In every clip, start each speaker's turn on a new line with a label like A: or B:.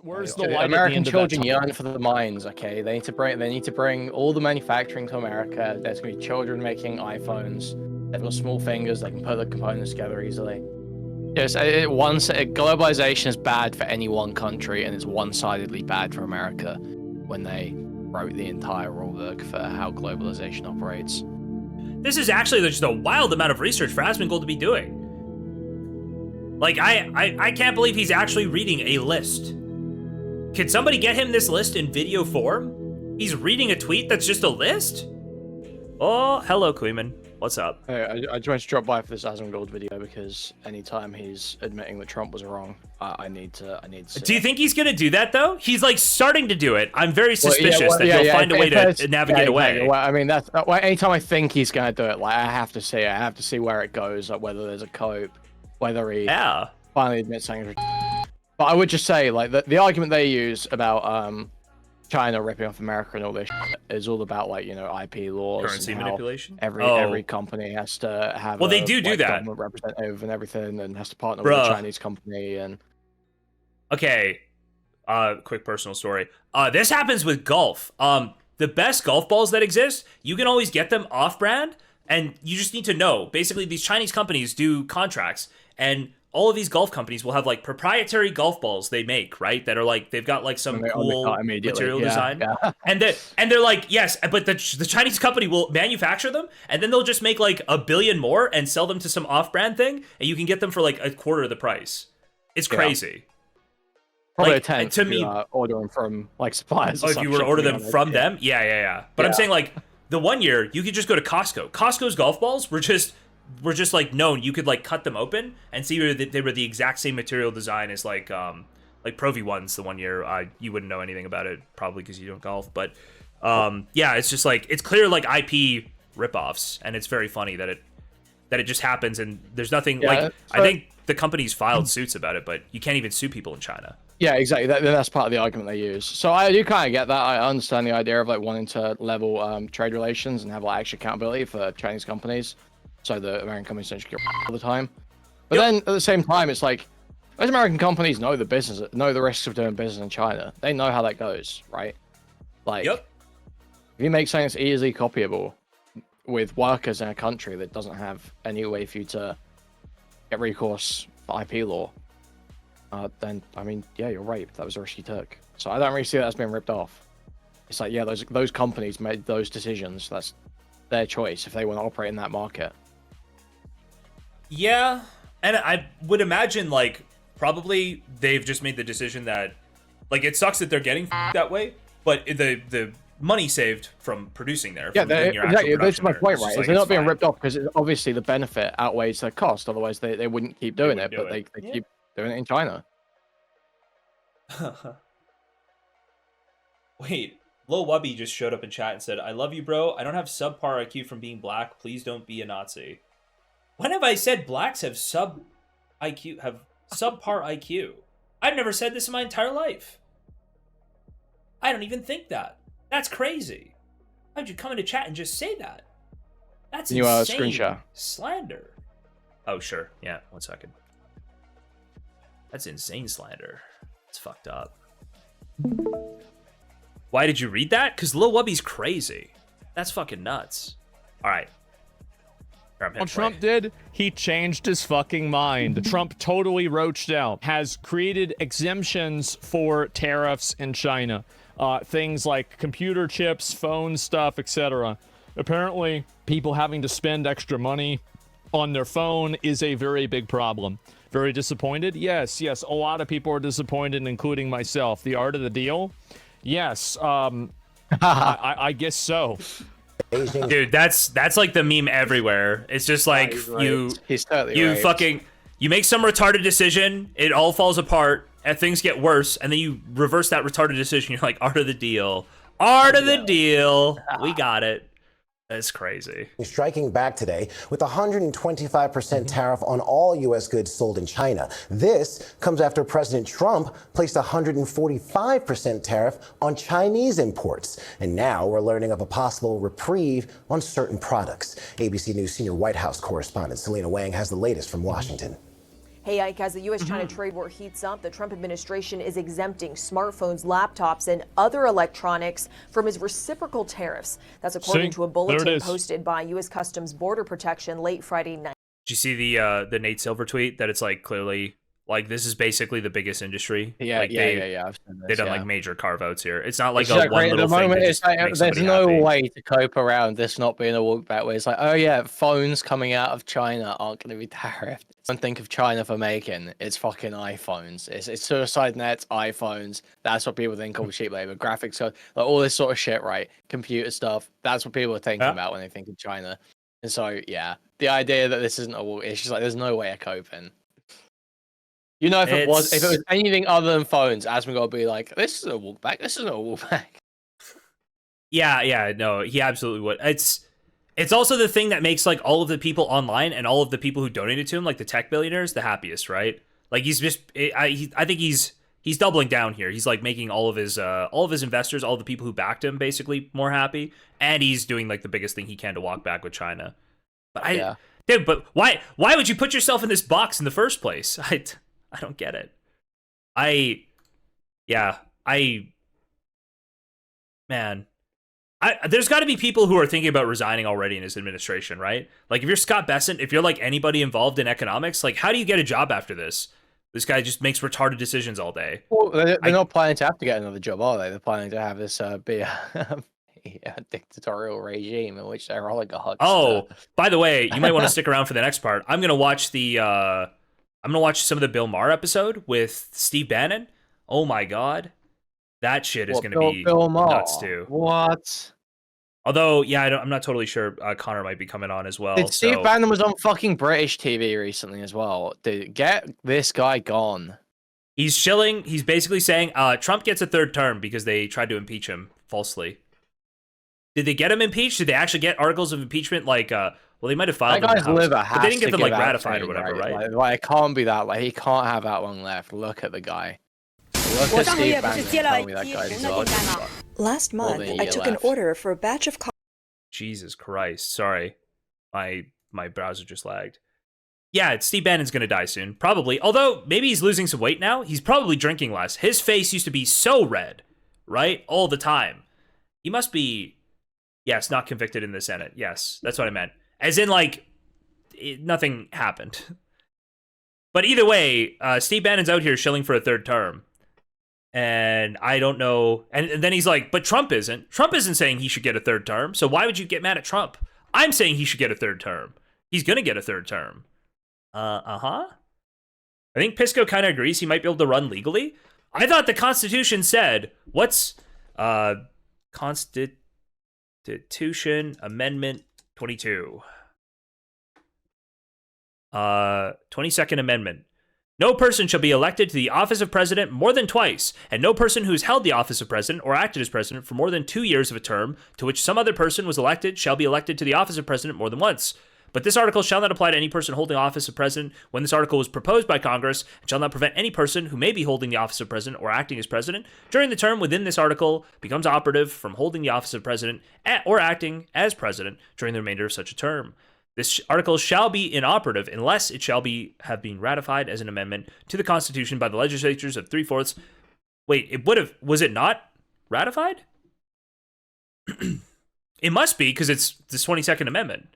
A: Where's the light?
B: American children yearn for the mines. Okay, they need to bring all the manufacturing to America. There's gonna be children making iPhones. They've got small fingers. They can put the components together easily. Yes, globalization is bad for any one country, and it's one-sidedly bad for America when they wrote the entire rulebook for how globalization operates.
C: This is actually just a wild amount of research for Asmongold to be doing. Like, I can't believe he's actually reading a list. Can somebody get him this list in video form? He's reading a tweet that's just a list? Oh, hello, Kuihman. What's up?
B: Hey, I just wanted to drop by for this Asmongold video because anytime he's admitting that Trump was wrong, I need to see
C: Do you think he's gonna do that though? He's like starting to do it. I'm very suspicious that he'll find a way to navigate away.
B: Well, I mean, that's anytime I think he's gonna do it, like I have to see it. I have to see where it goes, like whether there's a cope, whether he finally admits something. But I would just say, like the argument they use about China ripping off America and all this shit is all about, like, you know, IP laws,
C: currency manipulation.
B: Every company has to have
C: they do that
B: government representative and everything, and has to partner with a Chinese company. And
C: okay, quick personal story. This happens with golf. The best golf balls that exist, you can always get them off-brand, and you just need to know. Basically, these Chinese companies do contracts, and all of these golf companies will have like proprietary golf balls they make, right? That are like, they've got like some cool material design. Yeah. And they're like, yes, but the Chinese company will manufacture them, and then they'll just make like 1 billion more and sell them to some off-brand thing, and you can get them for like 1/4 of the price. It's crazy.
B: Probably
C: like,
B: a 10
C: to me,
B: order them from like suppliers.
C: Oh, if you were to order them from them? Yeah. But I'm saying, like, the one year you could just go to Costco. Costco's golf balls were just like known. You could like cut them open and see they were the exact same material design as like Pro V1s the one year. You wouldn't know anything about it probably because you don't golf, but yeah, it's just like, it's clear like IP ripoffs, and it's very funny that it just happens, and there's nothing like, I think the companies filed suits about it, but you can't even sue people in China.
B: Yeah, exactly. That's part of the argument they use. So I do kind of get that. I understand the idea of like wanting to level trade relations and have like extra accountability for Chinese companies, so the American companies don't just get all the time. But then at the same time, it's like those American companies know the risks of doing business in China. They know how that goes, right? Like, if you make something that's easily copyable with workers in a country that doesn't have any way for you to get recourse for IP law, then I mean, yeah, you're right. That was a risk you took. So I don't really see that as being ripped off. It's like, yeah, those companies made those decisions. That's their choice if they want to operate in that market.
C: Yeah, and I would imagine like probably they've just made the decision that, like, it sucks that they're getting that way, but the money saved from producing there.
B: Yeah, exactly. That's my point, right? They're not being ripped off because obviously the benefit outweighs the cost. Otherwise, they wouldn't keep doing it, but they keep doing it in China.
C: Wait, Lil Wubby just showed up in chat and said, "I love you, bro. I don't have subpar IQ from being black. Please don't be a Nazi." When have I said blacks have subpar IQ? I've never said this in my entire life. I don't even think that. That's crazy. How'd you come into chat and just say that? That's insane
B: screenshot
C: slander. Oh, sure. Yeah, 1 second. That's insane slander. It's fucked up. Why did you read that? Because Lil Wubby's crazy. That's fucking nuts. All right.
A: What Trump did, he changed his fucking mind. Trump totally roached out, has created exemptions for tariffs in China. Things like computer chips, phone stuff, etc. Apparently, people having to spend extra money on their phone is a very big problem. Very disappointed? Yes, a lot of people are disappointed, including myself. The art of the deal? Yes, I guess so.
C: Dude, that's like the meme everywhere. It's just like you make some retarded decision, it all falls apart, and things get worse, and then you reverse that retarded decision. You're like, art of the deal. Art of the deal. We got it. That's crazy.
D: Striking back today with a 125% tariff on all U.S. goods sold in China. This comes after President Trump placed a 145% tariff on Chinese imports. And now we're learning of a possible reprieve on certain products. ABC News senior White House correspondent Selena Wang has the latest from Washington.
E: Hey, Ike, as the U.S.-China trade war heats up, the Trump administration is exempting smartphones, laptops, and other electronics from his reciprocal tariffs. That's according to a bulletin posted by U.S. Customs Border Protection late Friday night.
C: Did you see the Nate Silver tweet that it's like clearly like this is basically the biggest industry?
B: Yeah,
C: like
B: I've seen this,
C: they've done like major carve outs here. It's not like
B: it's
C: a
B: like,
C: one
B: right,
C: little
B: at the
C: thing.
B: moment,
C: That
B: it's like,
C: makes
B: there's
C: somebody
B: no
C: happy.
B: way to cope around this not being a walk back where it's like, oh yeah, phones coming out of China aren't going to be tariffed. Don't think of China for making. It's fucking iPhones. It's suicide nets, iPhones. That's what people think of cheap labor, graphics card, like all this sort of shit, right? Computer stuff. That's what people are thinking about when they think of China. And so, yeah, the idea that this isn't a walk, it's just like there's no way of coping. You know, if it was anything other than phones, Asmongold would be like, this is a walk back. This isn't a walk back.
C: Yeah, no, he absolutely would. It's also the thing that makes like all of the people online and all of the people who donated to him, like the tech billionaires, the happiest, right? Like he's just, I think he's doubling down here. He's like making all of his investors, all the people who backed him, basically more happy, and he's doing like the biggest thing he can to walk back with China. But dude, but why would you put yourself in this box in the first place? I don't get it. Man, there's got to be people who are thinking about resigning already in his administration, right? Like if you're Scott Bessent, if you're like anybody involved in economics, like how do you get a job after this? This guy just makes retarded decisions all day.
B: Well, they're not planning to have to get another job, are they? They're planning to have this be a dictatorial regime in which they're oligarchs.
C: Oh, by the way, you might want to stick around for the next part. I'm gonna watch some of the Bill Maher episode with Steve Bannon. Oh my god, that shit is gonna be nuts too.
B: What?
C: Although, yeah, I'm not totally sure. Connor might be coming on as well.
B: Steve Bannon was on fucking British TV recently as well. Dude, get this guy gone.
C: He's shilling. He's basically saying Trump gets a third term because they tried to impeach him falsely. Did they get him impeached? Did they actually get articles of impeachment? Like, well, they might have filed them in the House, but they didn't get them like ratified or whatever, right?
B: Like, it can't be that. Like, he can't have that long left. Look at the guy. Look at Steve Bannon. Tell me that guy deserves.
F: Last month, I took an order for a batch of
C: Jesus Christ. Sorry. My browser just lagged. Yeah, Steve Bannon's going to die soon. Probably. Although, maybe he's losing some weight now. He's probably drinking less. His face used to be so red, right? All the time. He must be, yes, not convicted in the Senate. Yes, that's what I meant. As in, like, nothing happened. But either way, Steve Bannon's out here shilling for a third term. And I don't know. And then he's like, but Trump isn't. Trump isn't saying he should get a third term. So why would you get mad at Trump? I'm saying he should get a third term. He's going to get a third term. I think Pisco kind of agrees he might be able to run legally. I thought the Constitution said, what's Constitution Amendment 22? 22nd Amendment. No person shall be elected to the office of president more than twice, and no person who has held the office of president or acted as president for more than 2 years of a term to which some other person was elected shall be elected to the office of president more than once. But this article shall not apply to any person holding the office of president when this article was proposed by Congress, and shall not prevent any person who may be holding the office of president or acting as president during the term within this article becomes operative from holding the office of president or acting as president during the remainder of such a term. This article shall be inoperative unless it shall have been ratified as an amendment to the Constitution by the legislatures of 3/4. Wait, was it not ratified? It must be, because it's the 22nd Amendment.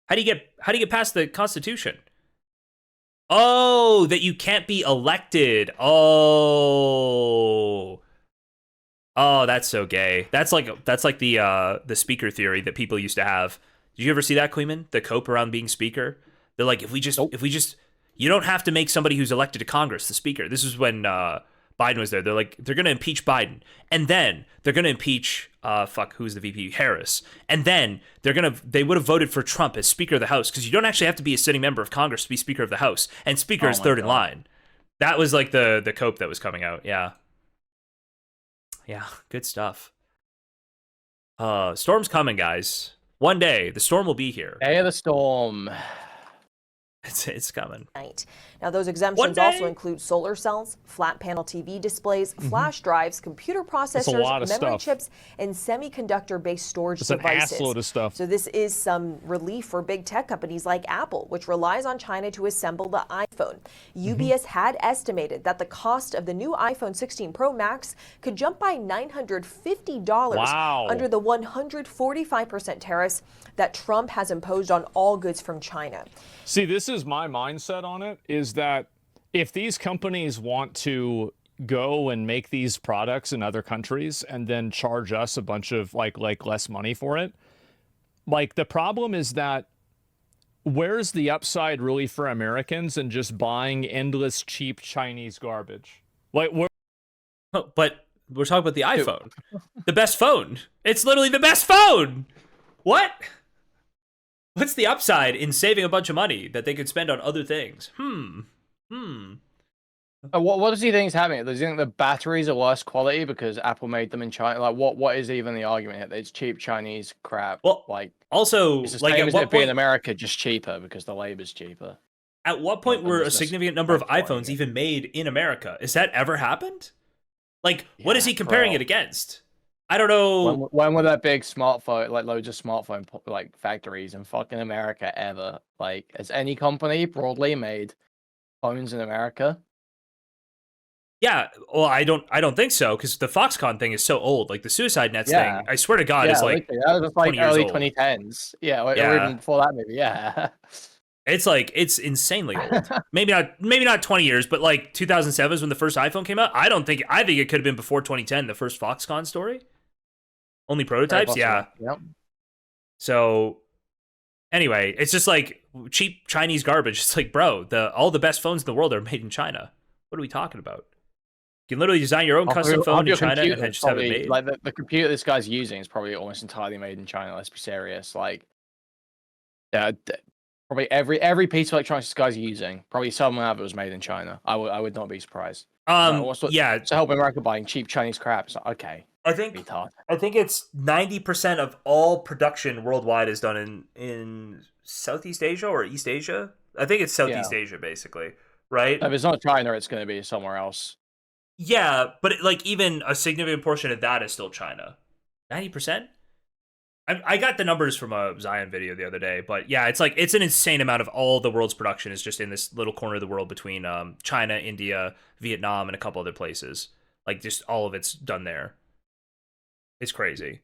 C: How do you get past the Constitution? Oh, that you can't be elected. Oh, that's so gay. That's like the speaker theory that people used to have. Did you ever see that, Kuihman? The cope around being speaker? They're like, if we just, you don't have to make somebody who's elected to Congress the speaker. This is when Biden was there. They're like, they're going to impeach Biden. And then they're going to impeach, who's the VP? Harris. And then they would have voted for Trump as Speaker of the House, because you don't actually have to be a sitting member of Congress to be Speaker of the House. And Speaker is third in line. That was like the cope that was coming out. Yeah. Yeah, good stuff. Storm's coming, guys. One day, the storm will be here.
B: Day of the storm.
C: It's coming.
E: Now, those exemptions also include solar cells, flat panel TV displays, flash drives, computer processors, memory chips, and semiconductor-based storage devices.
A: An assload of stuff.
E: So this is some relief for big tech companies like Apple, which relies on China to assemble the iPhone. UBS had estimated that the cost of the new iPhone 16 Pro Max could jump by $950 under the 145% tariffs that Trump has imposed on all goods from China.
A: See, this is my mindset on it, is that if these companies want to go and make these products in other countries and then charge us a bunch of like less money for it, like the problem is that where's the upside really for Americans in just buying endless cheap Chinese garbage? Like,
C: but we're talking about the iPhone, the best phone. It's literally the best phone. What? What's the upside in saving a bunch of money that they could spend on other things?
B: What does he think is happening? Does he think the batteries are worse quality because Apple made them in China? Like, what is even the argument here? That it's cheap Chinese crap.
C: Well,
B: like,
C: also,
B: it's the
C: like,
B: same
C: at
B: as
C: what
B: it be in
C: point
B: America, just cheaper because the labor's cheaper.
C: At what point were a significant number of iPhones even made in America? Has that ever happened? Like, what is he comparing it against? I don't know.
B: When were there big smartphone, like loads of smartphone like factories in fucking America ever? Like, has any company broadly made phones in America?
C: Yeah, well, I don't think so, because the Foxconn thing is so old. Like the Suicide Nets thing, I swear to God, is like
B: that was like
C: 20 years
B: early
C: old.
B: 2010s. Yeah, or even before that, maybe. Yeah.
C: It's like, it's insanely old. maybe not 20 years, but like 2007 is when the first iPhone came out. I think it could have been before 2010, the first Foxconn story. Only prototypes, yeah.
B: Yep.
C: So anyway, it's just like cheap Chinese garbage. It's like, bro, all the best phones in the world are made in China. What are we talking about? You can literally design your own custom phone in China and just have it made.
B: Like the computer this guy's using is probably almost entirely made in China. Let's be serious. Like, probably every piece of electronics this guy's using, probably some of it was made in China. I would not be surprised.
C: Yeah.
B: To help America buying cheap Chinese crap. It's like, okay.
C: I think it's 90% of all production worldwide is done in Southeast Asia or East Asia. I think it's Southeast Asia, basically, right?
B: If it's not China, it's going to be somewhere else.
C: Yeah, but like even a significant portion of that is still China. 90%? I got the numbers from a Zion video the other day, but yeah, it's like it's an insane amount of all the world's production is just in this little corner of the world between China, India, Vietnam, and a couple other places. Like just all of it's done there. It's crazy.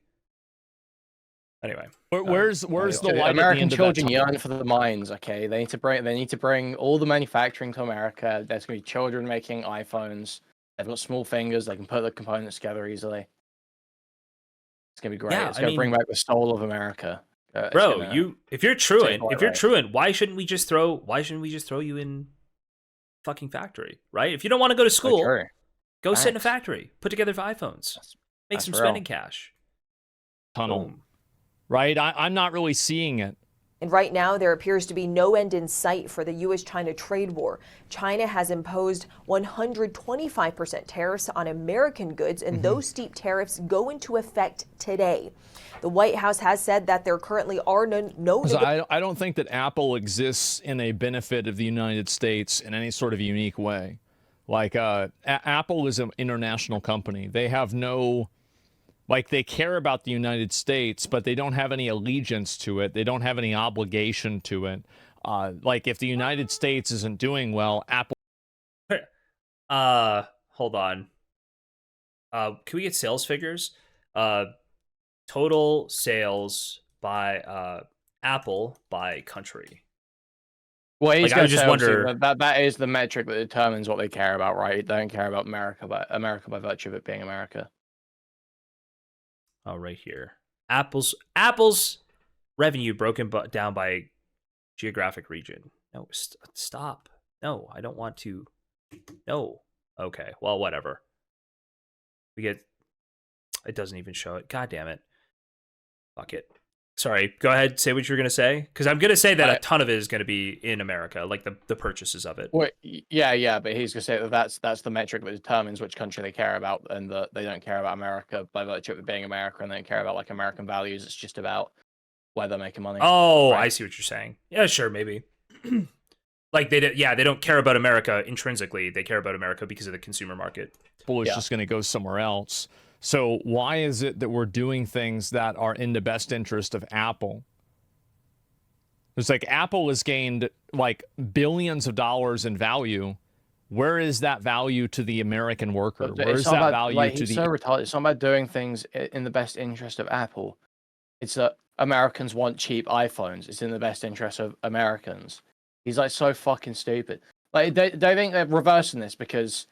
C: Anyway,
A: where's the light?
B: American children yearn for the mines. Okay, they need to bring all the manufacturing to America. There's gonna be children making iPhones. They've got small fingers. They can put the components together easily. It's gonna be great.
C: Yeah,
B: it's gonna bring back the soul of America.
C: Bro, if you're truant, why shouldn't we just throw you in fucking factory, right? If you don't want to go to school, go sit in a factory, put together iPhones, make some spending cash.
A: Tunnel. Boom. Right? I'm not really seeing it.
E: And right now, there appears to be no end in sight for the U.S.-China trade war. China has imposed 125% tariffs on American goods, and those steep tariffs go into effect today. The White House has said that there currently are no.
A: I don't think that Apple exists in a benefit of the United States in any sort of unique way. Like, Apple is an international company. They have no... Like, they care about the United States, but they don't have any allegiance to it. They don't have any obligation to it. Like, if the United States isn't doing well, Apple...
C: Hold on. Can we get sales figures? Total sales by Apple by country.
B: Well, I was just wondering that is the metric that determines what they care about, right? They don't care about America, but America by virtue of it being America.
C: Oh, right here. Apple's revenue broken down by geographic region. No, stop. No, I don't want to. No. Okay, well, whatever. We get... It doesn't even show it. God damn it. Fuck it. Sorry, go ahead, say what you're going to say. Because I'm going to say that a ton of it is going to be in America, like the purchases of it.
B: Well, yeah, but he's going to say that that's the metric that determines which country they care about, and that they don't care about America by virtue of it being America, and they don't care about like American values. It's just about where they're making money.
C: Oh, right? I see what you're saying. Yeah, sure, maybe. Like they don't care about America intrinsically. They care about America because of the consumer market.
A: Apple is just going to go somewhere else. So why is it that we're doing things that are in the best interest of Apple? It's like Apple has gained like billions of dollars in value. Where is that value to the American worker? Where is that value to the...
B: So retarded. It's not about doing things in the best interest of Apple. It's that Americans want cheap iPhones. It's in the best interest of Americans. He's like so fucking stupid. Like they think they're reversing this because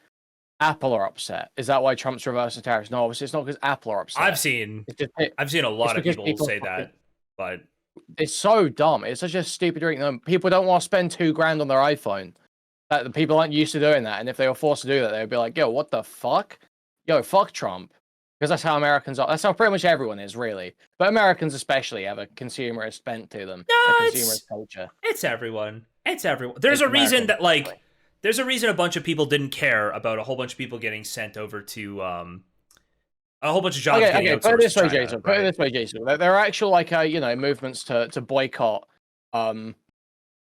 B: Apple are upset. Is that why Trump's reversing tariffs? No, obviously it's not because Apple are upset.
C: I've seen a lot of people say that, but
B: it's so dumb. It's such a stupid thing. People don't want to spend $2,000 on their iPhone. The people aren't used to doing that, and if they were forced to do that, they'd be like, "Yo, what the fuck? Yo, fuck Trump." Because that's how Americans are. That's how pretty much everyone is, really. But Americans especially have a consumerist bent to them.
C: No,
B: a consumerist culture.
C: It's everyone. It's everyone. There's a reason that there's a reason a bunch of people didn't care about a whole bunch of people getting sent over to a whole bunch of jobs getting outsourced
B: put it this way,
C: to China,
B: Jason.
C: right?
B: Put it this way, Jason. There are actual movements to boycott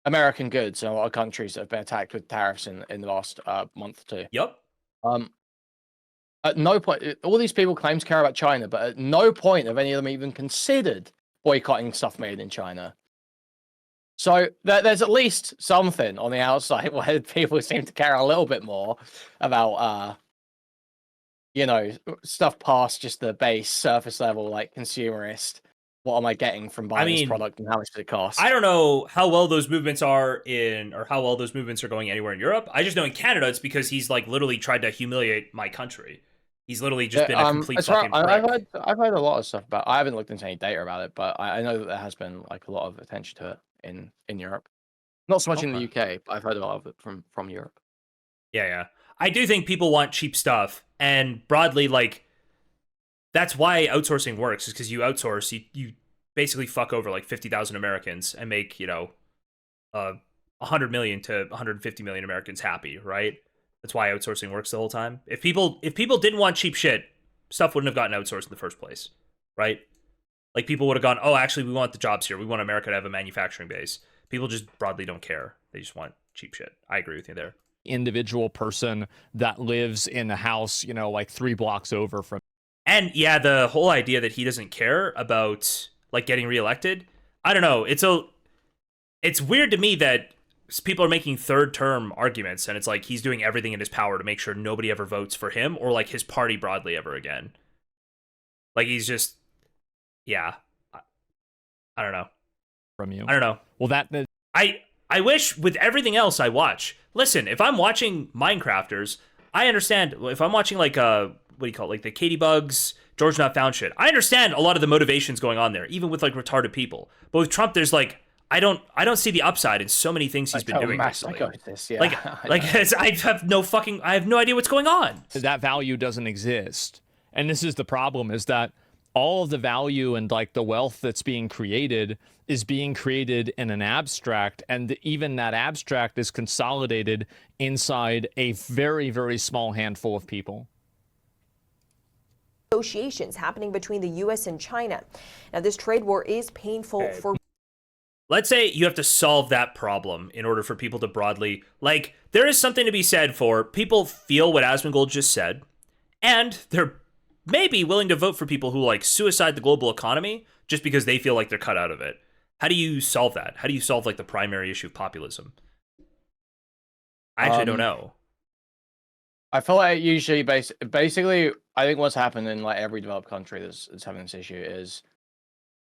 B: American goods in a lot of countries that have been attacked with tariffs in the last month or two.
C: Yep.
B: At no point, all these people claim to care about China, but at no point have any of them even considered boycotting stuff made in China. So there's at least something on the outside where people seem to care a little bit more about, stuff past just the base surface level, like consumerist. What am I getting from buying this product, and how much does it cost?
C: I don't know how well those movements are how well those movements are going anywhere in Europe. I just know in Canada, it's because he's like literally tried to humiliate my country. He's literally just been a complete fucking prick.
B: I've heard a lot of stuff about. I haven't looked into any data about it, but I know that there has been like a lot of attention to it in Europe. Not so much in the UK, but I've heard a lot of it from Europe.
C: Yeah. I do think people want cheap stuff, and broadly, like, that's why outsourcing works, is because you outsource, you basically fuck over like 50,000 Americans and make, 100 million to 150 million Americans happy, right? That's why outsourcing works the whole time. If people didn't want cheap shit, stuff wouldn't have gotten outsourced in the first place, right? Like, people would have gone, oh, actually, we want the jobs here. We want America to have a manufacturing base. People just broadly don't care. They just want cheap shit. I agree with you there.
A: Individual person that lives in a house, like 3 blocks over from.
C: And yeah, the whole idea that he doesn't care about like getting reelected, I don't know. It's weird to me that people are making third term arguments, and it's like he's doing everything in his power to make sure nobody ever votes for him or like his party broadly ever again. Like, he's just, yeah, I don't know.
A: From you,
C: I don't know.
A: Well,
C: I wish with everything else I watch. Listen, if I'm watching Minecrafters, I understand. If I'm watching like what do you call it, like the Katie Bugs, George Not Found shit, I understand a lot of the motivations going on there, even with like retarded people. But with Trump, there's like I don't see the upside in so many things he's been doing recently. I have no idea what's going on.
A: That value doesn't exist, and this is the problem: is that all of the value and like the wealth that's being created is being created in an abstract, and even that abstract is consolidated inside a very, very small handful of people.
E: Negotiations happening between the U.S. and China. Now, this trade war is painful for.
C: Let's say you have to solve that problem in order for people to broadly, like, there is something to be said for people feel what Asmongold just said, and they're maybe willing to vote for people who like suicide the global economy just because they feel like they're cut out of it. How do you solve that? How do you solve like the primary issue of populism? I actually don't know.
B: I feel like usually basically I think what's happened in like every developed country that's having this issue is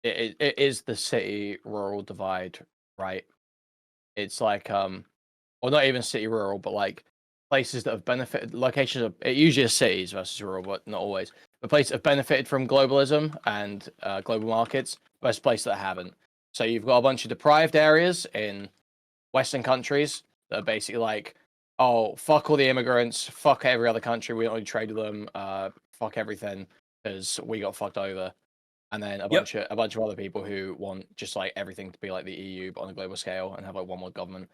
B: it is the city rural divide, right? It's like well, not even city rural, but like places that have benefited, locations of, it usually is cities versus rural, but not always. The places that have benefited from globalism and global markets versus places that haven't. So you've got a bunch of deprived areas in Western countries that are basically like, oh, fuck all the immigrants, fuck every other country, we don't really trade with them, fuck everything, because we got fucked over. And then a bunch of other people who want just like everything to be like the EU, but on a global scale, and have like one more government.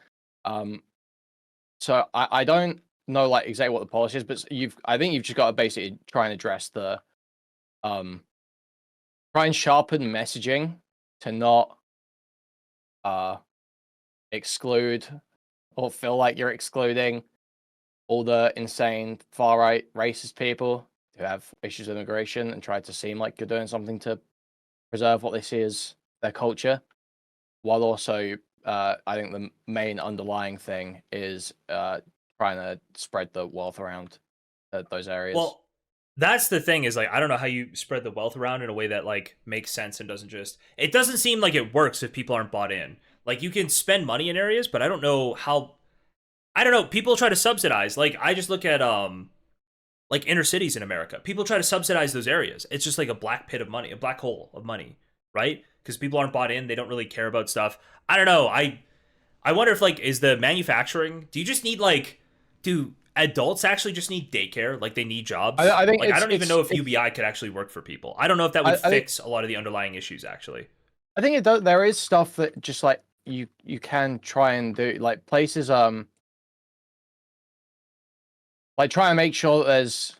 B: So I don't know like exactly what the policy is, but I think you've just got to basically try and address the try and sharpen messaging to not exclude or feel like you're excluding all the insane far-right racist people who have issues with immigration and try to seem like you're doing something to preserve what they see as their culture, while also I think the main underlying thing is trying to spread the wealth around those areas.
C: Well, that's the thing is, like, I don't know how you spread the wealth around in a way that, like, makes sense and doesn't just... It doesn't seem like it works if people aren't bought in. Like, you can spend money in areas, but I don't know how... I don't know. People try to subsidize. Like, I just look at, like, inner cities in America. People try to subsidize those areas. It's just like a black pit of money, a black hole of money, right? Because people aren't bought in. They don't really care about stuff. I don't know. I wonder if, like, is the manufacturing... Do you just need, like... Do adults actually just need daycare? Like, they need jobs?
B: I think
C: like, I don't even know if UBI could actually work for people. I don't know if that would fix a lot of the underlying issues, actually.
B: I think it does. There is stuff that just, like, you can try and do. Like, places... Like, try and make sure that there's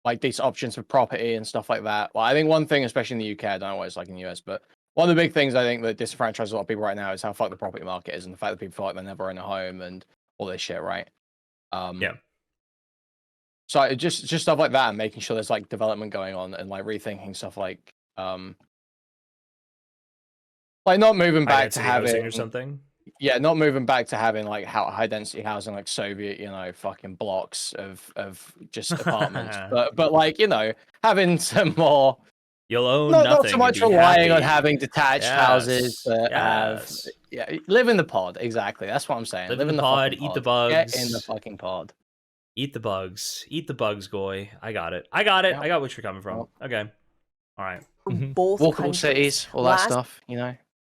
B: like these options for property and stuff like that. Like, I think one thing, especially in the UK, I don't know what it's like in the US, but one of the big things I think that disenfranchises a lot of people right now is how fucked the property market is, and the fact that people feel like they never own a home and all this shit, right?
C: Yeah.
B: So just stuff like that, and making sure there's like development going on, and like rethinking stuff like not moving back to having
C: or something.
B: Yeah, not moving back to having like high density housing like Soviet, fucking blocks of just apartments, but like having some more.
C: You'll own
B: not so much relying on having detached houses that live in the pod. Exactly, that's what I'm saying.
C: Live in the pod, eat the bugs.
B: Get in the fucking pod.
C: Eat the bugs. Eat the bugs, Goy. I got it. I got what you're coming from. Okay. All right.
E: Both
B: walkable cities, all that stuff,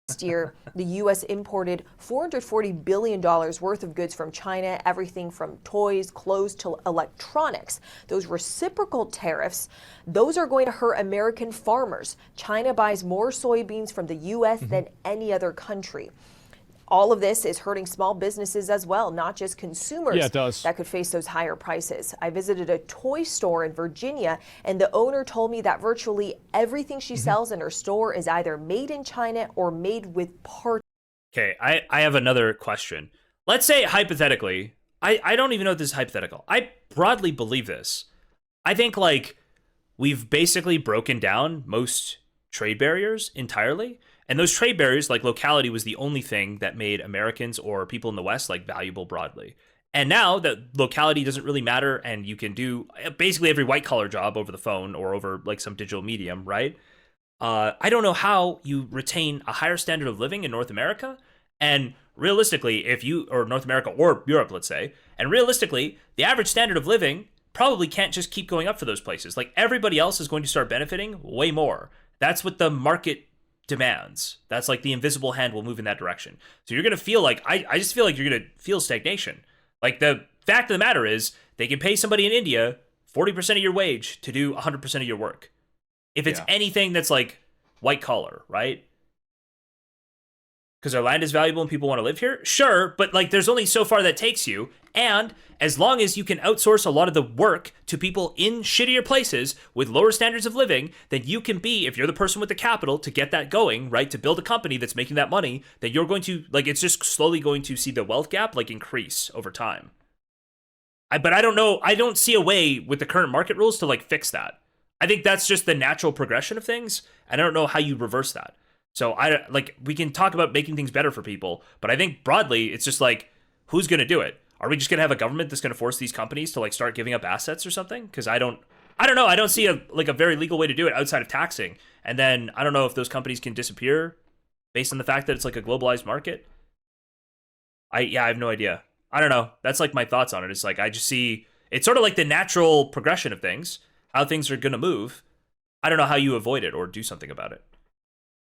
E: Last year, the U.S. imported $440 billion worth of goods from China, everything from toys, clothes to electronics. Those reciprocal tariffs, those are going to hurt American farmers. China buys more soybeans from the U.S. than any other country. All of this is hurting small businesses as well, not just consumers.
A: Yeah, it does.
E: That could face those higher prices. I visited a toy store in Virginia, and the owner told me that virtually everything she sells in her store is either made in China or made with parts.
C: Okay, I have another question. Let's say, hypothetically, I don't even know if this is hypothetical. I broadly believe this. I think, like, we've basically broken down most trade barriers entirely. And those trade barriers, like locality, was the only thing that made Americans or people in the West like valuable broadly. And now that locality doesn't really matter, and you can do basically every white collar job over the phone or over like some digital medium, right? I don't know how you retain a higher standard of living in North America. And realistically, or North America or Europe, let's say, and realistically, the average standard of living probably can't just keep going up for those places. Like, everybody else is going to start benefiting way more. That's what the market demands. That's like the invisible hand will move in that direction. So you're going to feel like, I just feel like you're going to feel stagnation. Like, the fact of the matter is, they can pay somebody in India 40% of your wage to do 100% of your work. If it's anything that's like white collar, right? Because our land is valuable and people want to live here? Sure, but like, there's only so far that takes you. And as long as you can outsource a lot of the work to people in shittier places with lower standards of living, then you can be, if you're the person with the capital to get that going, right, to build a company that's making that money, then you're going to, like, it's just slowly going to see the wealth gap, like, increase over time. But I don't know, I don't see a way with the current market rules to, like, fix that. I think that's just the natural progression of things, and I don't know how you reverse that. So, we can talk about making things better for people, but I think broadly, it's just like, who's going to do it? Are we just going to have a government that's going to force these companies to, like, start giving up assets or something? Because I don't know. I don't see a very legal way to do it outside of taxing. And then I don't know if those companies can disappear based on the fact that it's like a globalized market. I have no idea. I don't know. That's like my thoughts on it. It's like, I just see, it's sort of like the natural progression of things, how things are going to move. I don't know how you avoid it or do something about it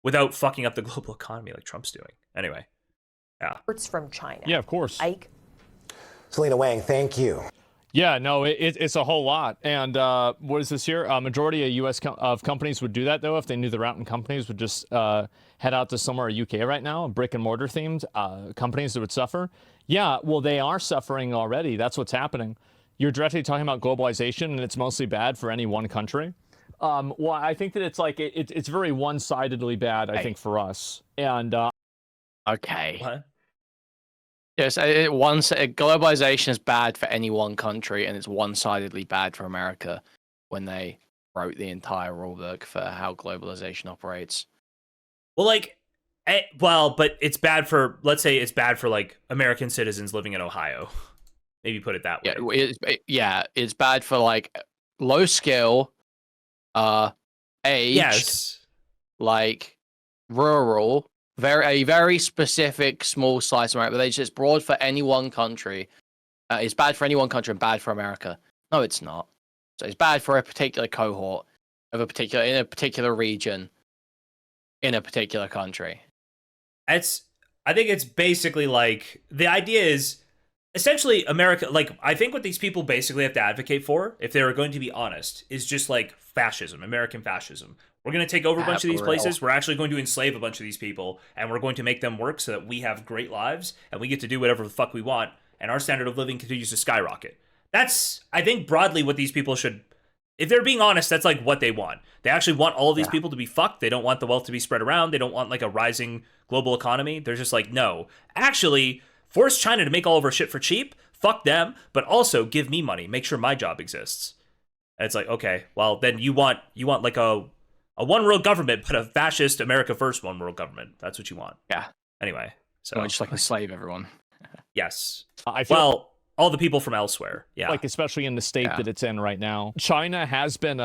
C: without fucking up the global economy like Trump's doing. Anyway, yeah.
E: It's from China.
A: Yeah, of course.
E: Ike?
D: Selena Wang, thank you.
A: Yeah, no, it's a whole lot. And what is this here? A majority of U.S. of companies would do that, though, if they knew the route, and companies would just head out to somewhere in UK right now, brick and mortar themed companies that would suffer. Yeah, well, they are suffering already. That's what's happening. You're directly talking about globalization, and it's mostly bad for any one country. Well, I think that it's like it's very one-sidedly bad. I think for us, and
B: okay.
C: What?
B: Yes, globalization is bad for any one country, and it's one-sidedly bad for America when they wrote the entire rulebook for how globalization operates.
C: Well, like, but it's bad for, let's say it's bad for, like, American citizens living in Ohio. Maybe put it that way.
B: It's bad for, like, low skill, age,
C: yes,
B: like, rural, a very specific small slice of America, but it's broad for any one country. It's bad for any one country and bad for America. No, it's not. So it's bad for a particular cohort of in a particular region in a particular country.
C: I think it's basically like, the idea is essentially America, like, I think what these people basically have to advocate for, if they're going to be honest, is just like fascism, American fascism. We're going to take over a bunch of these places. We're actually going to enslave a bunch of these people, and we're going to make them work so that we have great lives and we get to do whatever the fuck we want, and our standard of living continues to skyrocket. That's, I think, broadly what these people should, if they're being honest, that's like what they want. They actually want all of these people to be fucked. They don't want the wealth to be spread around. They don't want like a rising global economy. They're just like, no, actually force China to make all of our shit for cheap. Fuck them, but also give me money. Make sure my job exists. And it's like, okay, well then you want like a one world government, but a fascist America first one world government. That's what you want.
B: Yeah.
C: Anyway, so
B: just like enslave everyone.
C: Yes.
A: I feel
C: all the people from elsewhere. Yeah.
A: Like especially in the state that it's in right now. China has been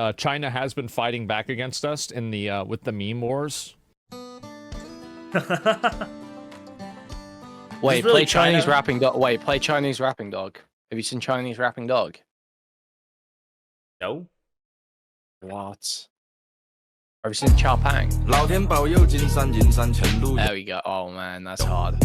A: fighting back against us in the with the meme wars.
B: Wait, play Chinese rapping dog. Wait, play Chinese rapping dog. Have you seen Chinese rapping dog?
C: No.
B: What? Have you seen Chow Pang? There we go. Oh man, that's hard.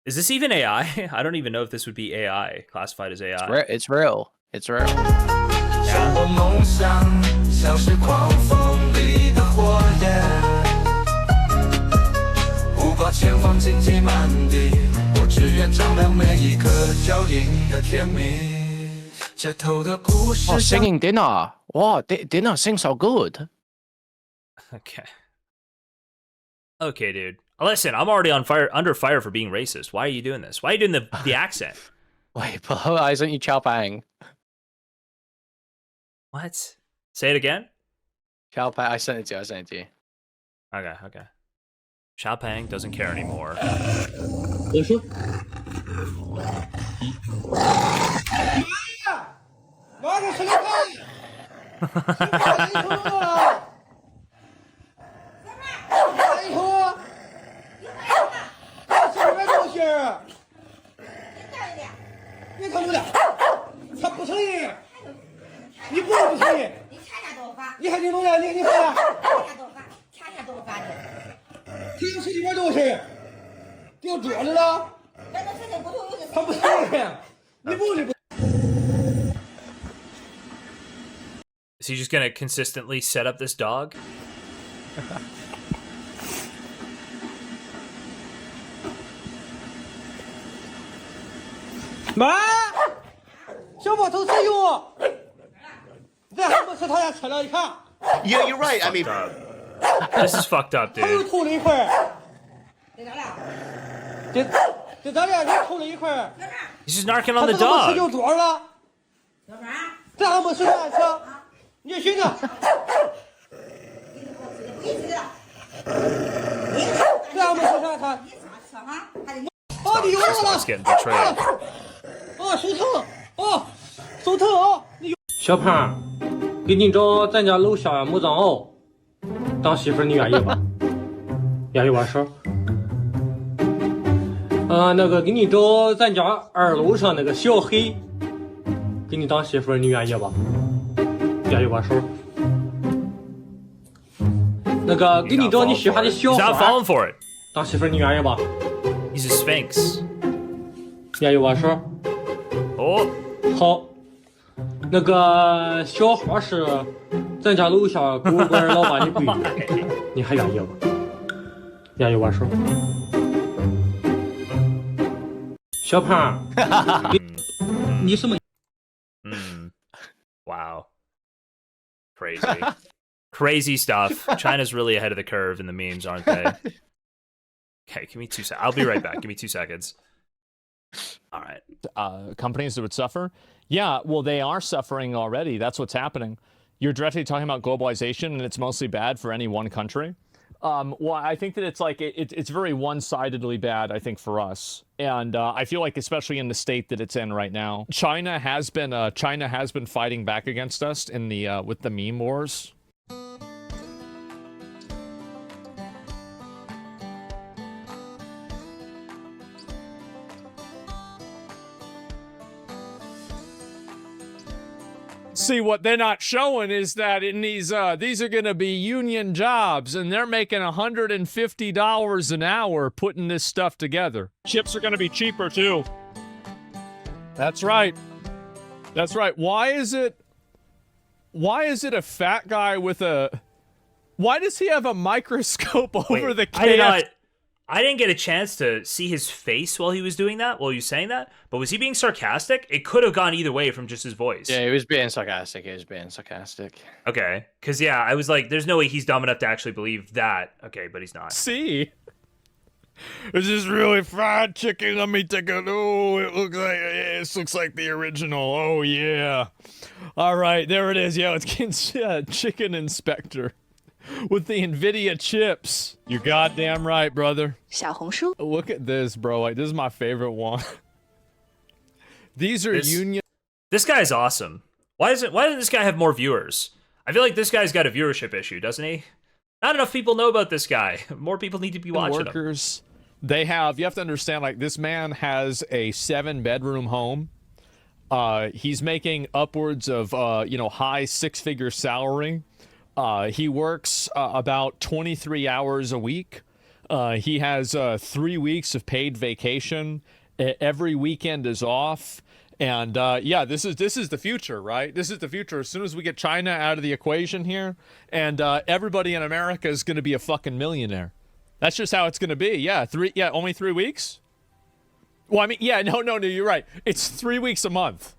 C: Is this even AI? I don't even know if this would be AI, classified as AI.
B: It's real. It's real. Oh, singing dinner. Wow, dinner sings so good.
C: Okay. Okay, dude. Listen, I'm already under fire for being racist. Why are you doing this? Why are you doing the accent?
B: Wait, but I sent you Chow Pang.
C: What? Say it again?
B: Chow Pang, I sent it to you.
C: Okay. Chow Pang doesn't care anymore. Is he just gonna consistently set up this dog?
G: Yeah, you're right. I mean,
C: this is fucked up, dude. He's just narking on the dog. This guy's getting betrayed.
H: 小胖，给你找咱家楼下木藏獒当媳妇儿，你愿意吧？愿意完事儿。那个给你找咱家2楼上那个小黑，给你当媳妇儿，你愿意吧？愿意完事儿。那个给你找你喜欢的小花。当媳妇儿你愿意吧？
C: He's a sphinx.
H: 愿意吧？是。
C: 哦，
H: 好，那个小花是咱家楼下狗肉馆老板的闺女，你还愿意吧？愿意吧？是。小胖，你什么？
C: Wow. Crazy. Crazy stuff. China's really ahead of the curve in the memes, aren't they? Okay, give me 2 seconds. I'll be right back. Give me 2 seconds. All right.
A: Companies that would suffer? Yeah, well, they are suffering already. That's what's happening. You're directly talking about globalization, and it's mostly bad for any one country. Well, I think that it's like it's very one-sidedly bad, I think, for us, and I feel like especially in the state that it's in right now, China has been fighting back against us in the with the meme wars. See, what they're not showing is that in these are going to be union jobs, and they're making $150 an hour putting this stuff together. Chips are going to be cheaper too. That's right. That's right. Why is it a fat guy with a? Why does he have a microscope over the KFC?
C: I didn't get a chance to see his face while he was doing that, while he was saying that. But was he being sarcastic? It could have gone either way from just his voice.
B: Yeah, he was being sarcastic.
C: Okay. Because, yeah, I was like, there's no way he's dumb enough to actually believe that. Okay, but he's not.
A: See? Is this really fried chicken? Let me take a... Oh, it looks like the original. Oh, yeah. All right, there it is. Yeah, it's Chicken Inspector. With the NVIDIA chips. You're goddamn right, brother.
F: 小红书.
A: Look at this, bro. Like, this is my favorite one. These are union.
C: This guy's awesome. Why doesn't this guy have more viewers? I feel like this guy's got a viewership issue, doesn't he? Not enough people know about this guy. More people need to be watching
A: workers. You have to understand, like, this man has a 7-bedroom home. He's making upwards of, high 6-figure salary. He works about 23 hours a week. He has 3 weeks of paid vacation. Every weekend is off. And yeah, this is the future, right? This is the future. As soon as we get China out of the equation here, and everybody in America is going to be a fucking millionaire. That's just how it's going to be. Yeah, only 3 weeks. Well, I mean, yeah, no, you're right. It's 3 weeks a month.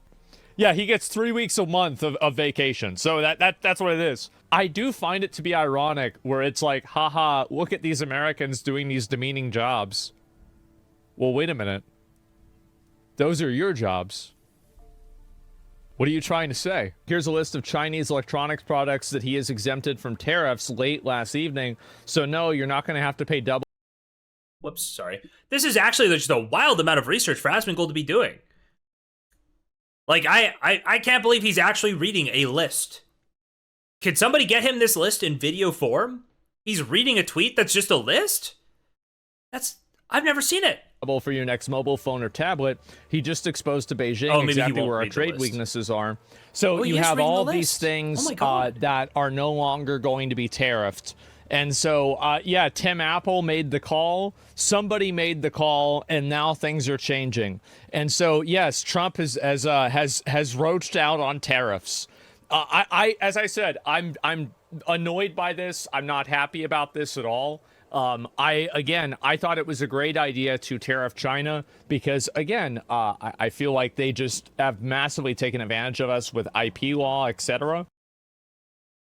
A: Yeah, he gets 3 weeks a month of vacation. So that's what it is. I do find it to be ironic where it's like, haha, look at these Americans doing these demeaning jobs. Well, wait a minute. Those are your jobs. What are you trying to say? Here's a list of Chinese electronics products that he is exempted from tariffs late last evening. So no, you're not going to have to pay double.
C: Whoops, sorry. This is actually just a wild amount of research for Asmongold to be doing. Like, I can't believe he's actually reading a list. Could somebody get him this list in video form? He's reading a tweet that's just a list? I've never seen it.
A: For your next mobile phone or tablet, he just exposed to Beijing exactly where our trade weaknesses are. So you have all these things that are no longer going to be tariffed. And so, yeah, Tim Apple made the call, somebody made the call, and now things are changing. And so, yes, Trump has roached out on tariffs. As I said, I'm annoyed by this. I'm not happy about this at all. I thought it was a great idea to tariff China because, again, I feel like they just have massively taken advantage of us with IP law, etc.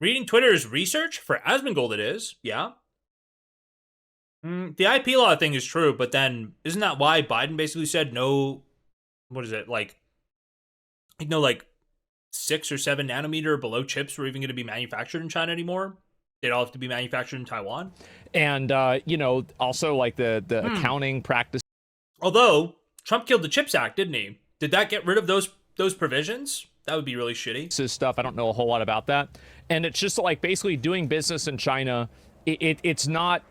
C: Reading Twitter's research for Asmongold, it is, yeah. The IP law thing is true, but then isn't that why Biden basically said no? What is it like 6 or 7 nanometer below chips were even going to be manufactured in China anymore? They'd all have to be manufactured in Taiwan.
A: And also like the accounting practice.
C: Although Trump killed the CHIPS Act, didn't he? Did that get rid of those provisions? That would be really shitty.
A: This stuff, I don't know a whole lot about that. And it's just like basically doing business in China. It's not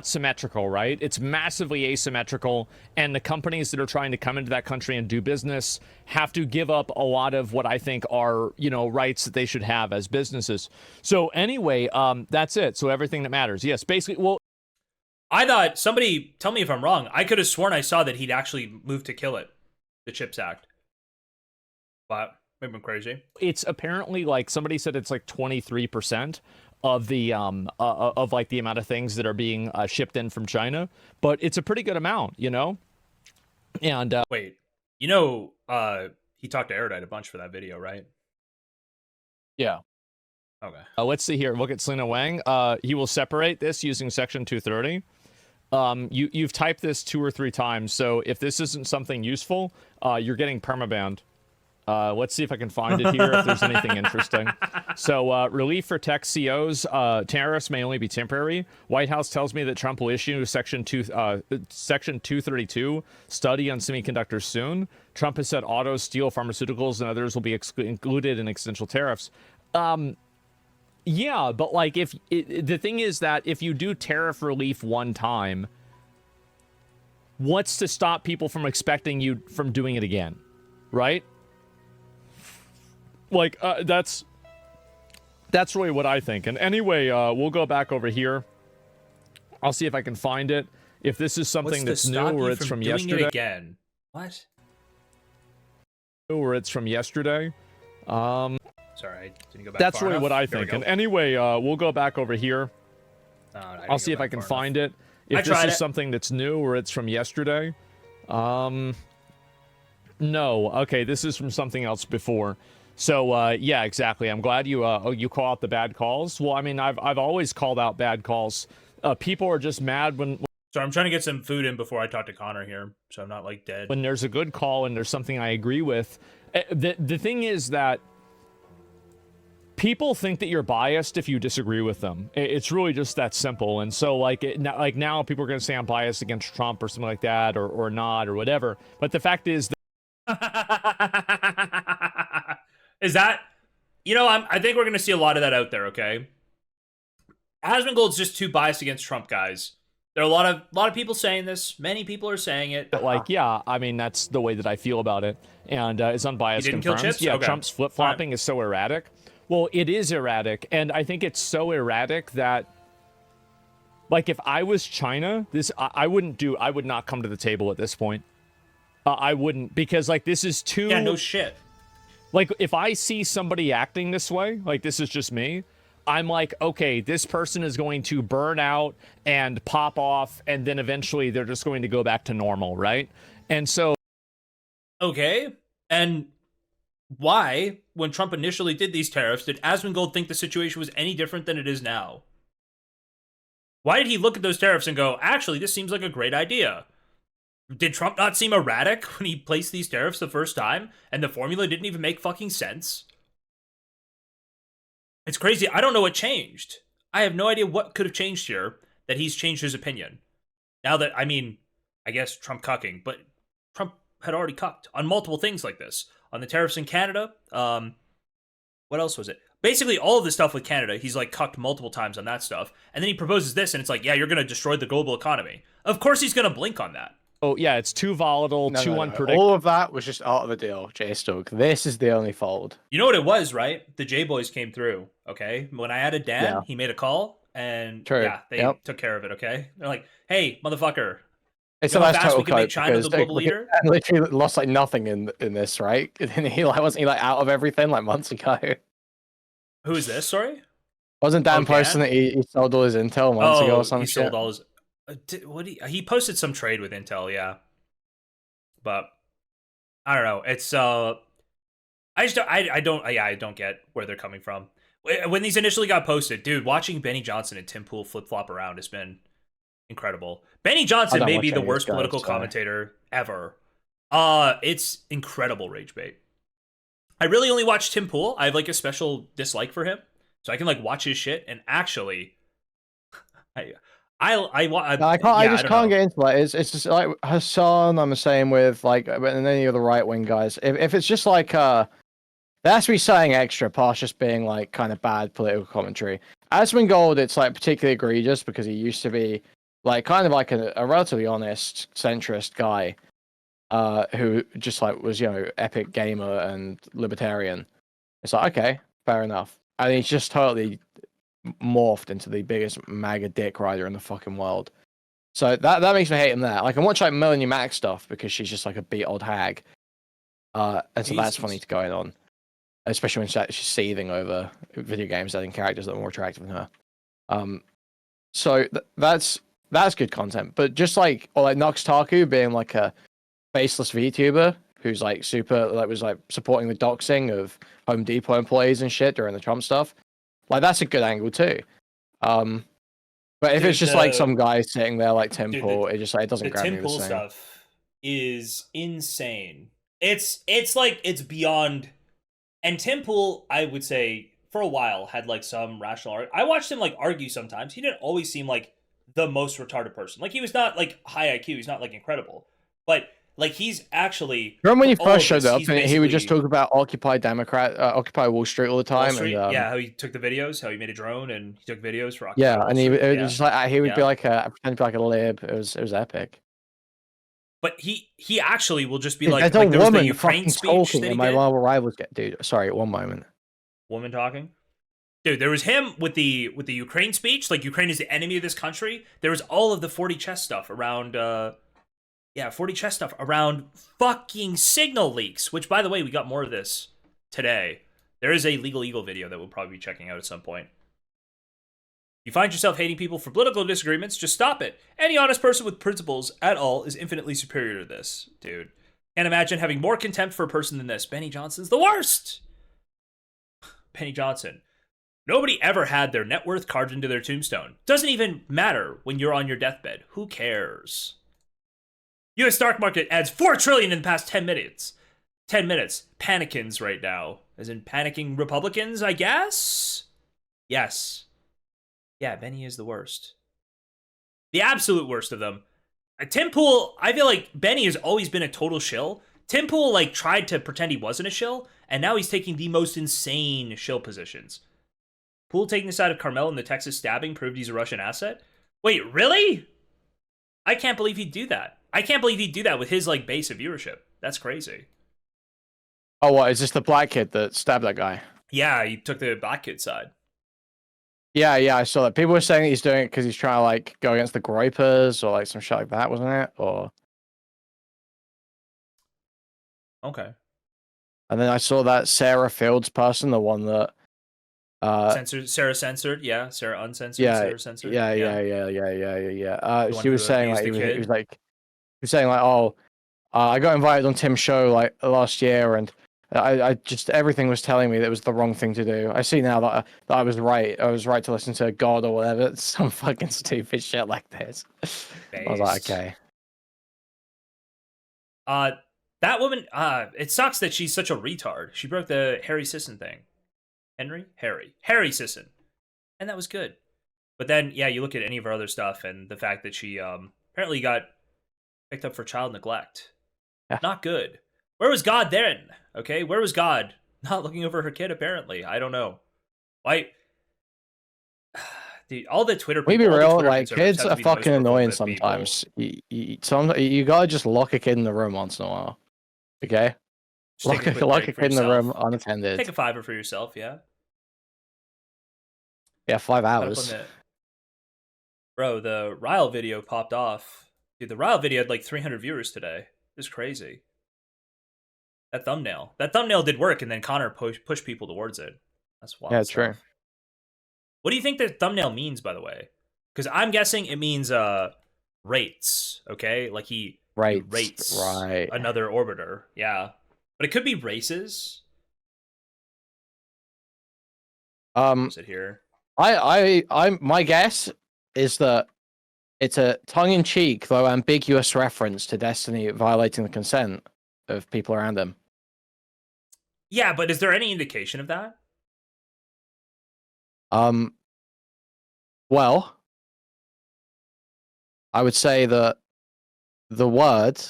A: symmetrical, right? It's massively asymmetrical. And the companies that are trying to come into that country and do business have to give up a lot of what I think are, rights that they should have as businesses. So anyway, that's it. So everything that matters. Yes, basically, well.
C: I thought, somebody tell me if I'm wrong, I could have sworn I saw that he'd actually moved to kill it, the CHIPS Act. But maybe I'm crazy.
A: It's apparently like somebody said it's like 23% of the of like the amount of things that are being shipped in from China, but it's a pretty good amount, you know. And
C: wait, you know, he talked to Erudite a bunch for that video, right?
B: Yeah.
C: Okay.
A: Let's see here. Look at Selena Wang. He will separate this using Section 230. You've typed this 2 or 3 times, so if this isn't something useful, you're getting permabanned. Let's see if I can find it here, if there's anything interesting. So, relief for tech COs, tariffs may only be temporary. White House tells me that Trump will issue Section 232 study on semiconductors soon. Trump has said auto, steel, pharmaceuticals, and others will be included in essential tariffs. Yeah, but like the thing is that if you do tariff relief one time, what's to stop people from expecting you from doing it again, right? Like that's really what I think. And anyway, we'll go back over here. I'll see if I can find it. If this is something that's new or it's from yesterday.
C: Again, what?
A: Or it's from yesterday.
C: Sorry, I didn't go back.
A: That's really what I think. And anyway, we'll go back over here. I'll see if I can find it. If this is something that's new or it's from yesterday. No. Okay, this is from something else before. So yeah, exactly. I'm glad you you call out the bad calls. Well, I mean, I've always called out bad calls. People are just mad when.
C: So I'm trying to get some food in before I talk to Connor here, so I'm not like dead.
A: When there's a good call and there's something I agree with, the thing is that people think that you're biased if you disagree with them. It's really just that simple. And so like now people are going to say I'm biased against Trump or something like that, or not, or whatever. But the fact is
C: that is that, you know, I think we're going to see a lot of that out there. Okay. Asmongold's just too biased against Trump, guys. There are a lot of people saying this. Many people are saying it.
A: But like, yeah, I mean, that's the way that I feel about it. And it's unbiased.
C: He didn't kill Chips?
A: Yeah,
C: Okay.
A: Trump's flip-flopping is so erratic. Well, it is erratic, and I think it's so erratic that, like, if I was China, I would not come to the table at this point. I wouldn't, because, like, this is too...
C: Yeah, no shit.
A: Like, if I see somebody acting this way, like, this is just me, I'm like, okay, this person is going to burn out and pop off, and then eventually they're just going to go back to normal, right? And so...
C: Okay, and... why, when Trump initially did these tariffs, did Asmongold think the situation was any different than it is now? Why did he look at those tariffs and go, actually, this seems like a great idea? Did Trump not seem erratic when he placed these tariffs the first time, and the formula didn't even make fucking sense? It's crazy. I don't know what changed. I have no idea what could have changed here that he's changed his opinion. Now that, I mean, I guess Trump cucking, but Trump had already cucked on multiple things like this. On the tariffs in Canada, what else was it? Basically, all of the stuff with Canada, he's like cucked multiple times on that stuff. And then he proposes this, and it's like, yeah, you're going to destroy the global economy. Of course he's going to blink on that.
A: Oh, yeah, it's too volatile, too unpredictable.
B: All of that was just out of the deal, JSTLK. This is the only fold.
C: You know what it was, right? The J-Boys came through, okay? When I added Dan, he made a call, and yeah, they took care of it, okay? They're like, hey, motherfucker.
B: It's a nice total
C: cope because
B: I literally lost like nothing in this, right? And he like wasn't he like out of everything like months ago.
C: Who is this? Sorry,
B: wasn't Dan posting that he sold all his intel months ago or something?
C: He sold all his. He posted some trade with intel, yeah. But I don't know. It's I don't get where they're coming from. When these initially got posted, dude, watching Benny Johnson and Tim Pool flip flop around has been incredible. Benny Johnson may be the worst political commentator ever. It's incredible rage bait. I really only watch Tim Pool. I have like a special dislike for him, so I can like watch his shit. And actually, I
B: just can't get into that. It's just like Hassan. I'm the same with like and any of the right wing guys. If it's just like there has to be something extra past just being like kind of bad political commentary. Asmongold, it's like particularly egregious because he used to be like kind of like a relatively honest centrist guy who just like was, you know, epic gamer and libertarian. It's like, okay, fair enough. And he's just totally morphed into the biggest MAGA dick rider in the fucking world. So that makes me hate him there. I can watch like Melanie Mac stuff because she's just like a beat old hag. And so that's funny to going on. Especially when she's seething over video games adding characters that are more attractive than her. So that's good content. But just like, or like Noxtaku being like a faceless VTuber who's like was like supporting the doxing of Home Depot employees and shit during the Trump stuff. Like that's a good angle too. But if it's just like some guy sitting there like Tim Pool, it just like it doesn't grab me the same.
C: The Tim Pool stuff is insane. It's like it's beyond. And Tim Pool, I would say, for a while had like some rational. I watched him like argue sometimes. He didn't always seem like the most retarded person. Like he was not like high IQ. He's not like incredible, but like he's actually.
B: Remember when he first showed up and he would just talk about Occupy Wall Street all the time.
C: Street,
B: and,
C: yeah, how he took the videos, how he made a drone and he took videos for
B: Occupy Wall Street. It was just like he would be like pretend to be like a lib. It was epic.
C: But he actually will just be like,
B: there's
C: like
B: a
C: there was
B: woman
C: the Ukraine speech that he
B: my
C: did.
B: Marvel rivals get. Dude, sorry, one moment.
C: Woman talking. Dude, there was him with the Ukraine speech. Like Ukraine is the enemy of this country. There was all of the 40 chess stuff around. 40 chess stuff around fucking signal leaks. Which, by the way, we got more of this today. There is a Legal Eagle video that we'll probably be checking out at some point. You find yourself hating people for political disagreements, just stop it. Any honest person with principles at all is infinitely superior to this. Dude, can't imagine having more contempt for a person than this. Benny Johnson's the worst. Benny Johnson. Nobody ever had their net worth carved into their tombstone. Doesn't even matter when you're on your deathbed. Who cares? U.S. stock market adds $4 trillion in the past 10 minutes. 10 minutes. Panicins right now. As in panicking Republicans, I guess? Yes. Yeah, Benny is the worst. The absolute worst of them. Tim Pool, I feel like Benny has always been a total shill. Tim Pool, like, tried to pretend he wasn't a shill, and now he's taking the most insane shill positions. Pool taking the side of Carmel in the Texas stabbing proved he's a Russian asset? Wait, really? I can't believe he'd do that. I can't believe he'd do that with his, like, base of viewership. That's crazy.
B: Oh, what? Is this the black kid that stabbed that guy?
C: Yeah, he took the black kid side.
B: Yeah, I saw that. People were saying that he's doing it because he's trying to like go against the Groypers or like some shit like that, wasn't it? Or
C: okay.
B: And then I saw that Sarah Fields person, the one that
C: Sarah censored, yeah. Sarah uncensored,
B: yeah,
C: Sarah censored.
B: Yeah. She was saying like he was saying like, oh, I got invited on Tim's show like last year, and I just everything was telling me that it was the wrong thing to do. I see now that I was right. I was right to listen to God or whatever. It's some fucking stupid shit like this. Based. I was like, okay.
C: That woman. It sucks that she's such a retard. She broke the Harry Sisson thing. Harry Sisson, and that was good. But then, yeah, you look at any of her other stuff, and the fact that she apparently got picked up for child neglect. Yeah. Not good. Where was God then? Okay, where was God? Not looking over her kid, apparently. I don't know. Why? Dude, all the Twitter people...
B: We be real, like, kids are fucking annoying sometimes. You gotta just lock a kid in the room once in a while. Okay? Lock a kid in the room unattended.
C: Take a $5 for yourself, yeah?
B: Yeah, 5 hours.
C: Bro, the Ryle video popped off. Dude, the Ryle video had like 300 viewers today. It's crazy. That thumbnail did work, and then Connor pushed people towards it. That's wild.
B: Yeah, true.
C: What do you think the thumbnail means, by the way? Because I'm guessing it means rates. Okay, like he rates another orbiter. Yeah, but it could be races. Is it here?
B: My guess is that it's a tongue-in-cheek though ambiguous reference to Destiny violating the consent of people around him.
C: Yeah, but is there any indication of that?
B: Well, I would say that the word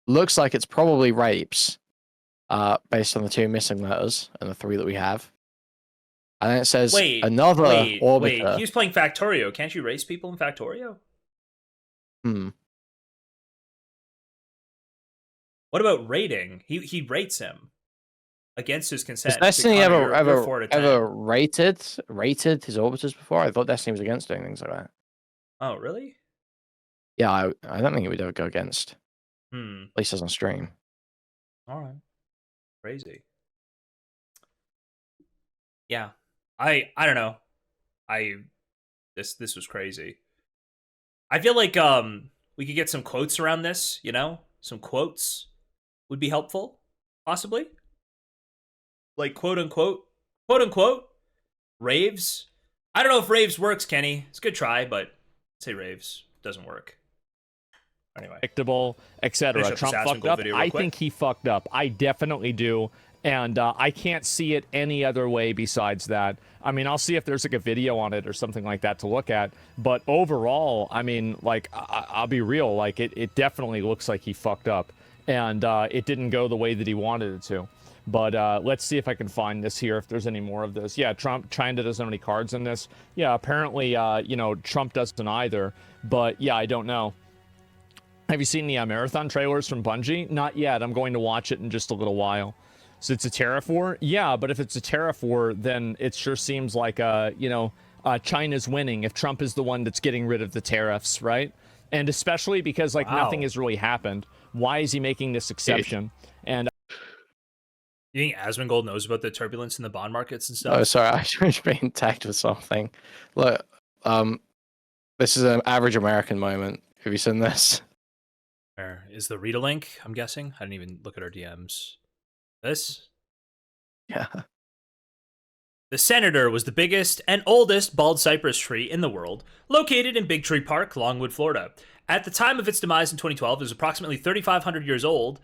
B: looks like it's probably rapes, based on the 2 missing letters and the 3 that we have. And then it says another orbiter.
C: Wait, he was playing Factorio. Can't you race people in Factorio? What about rating? He rates him against his consent.
B: Has Destiny ever rated his orbiters before? I thought Destiny was against doing things like that.
C: Oh, really?
B: Yeah, I don't think it would ever go against.
C: At
B: least as on stream.
C: All right. Crazy. Yeah. I don't know. This was crazy. I feel like we could get some quotes around this, you know? Some quotes would be helpful, possibly. Like quote unquote raves. I don't know if raves works, Kenny. It's a good try, but I'd say raves doesn't work. Anyway.
A: Predictable, etc. Trump fucked up. I think he fucked up. I definitely do. And I can't see it any other way besides that. I mean, I'll see if there's like a video on it or something like that to look at. But overall, I mean, like, I'll be real. Like, it definitely looks like he fucked up. And it didn't go the way that he wanted it to. But let's see if I can find this here, if there's any more of this. Yeah, China doesn't have any cards in this. Yeah, apparently, you know, Trump doesn't either. But, yeah, I don't know. Have you seen the marathon trailers from Bungie? Not yet. I'm going to watch it in just a little while. So it's a tariff war? Yeah, but if it's a tariff war, then it sure seems like, you know, China's winning if Trump is the one that's getting rid of the tariffs, right? And especially because, like, nothing has really happened. Why is he making this exception? And
C: you think Asmongold knows about the turbulence in the bond markets and stuff?
B: Oh, sorry, I was being tagged with something. Look, this is an average American moment. Have you seen this?
C: Where is the read a link? I'm guessing. I didn't even look at our DMs. This?
B: Yeah.
C: The Senator was the biggest and oldest bald cypress tree in the world, located in Big Tree Park, Longwood, Florida. At the time of its demise in 2012, it was approximately 3,500 years old,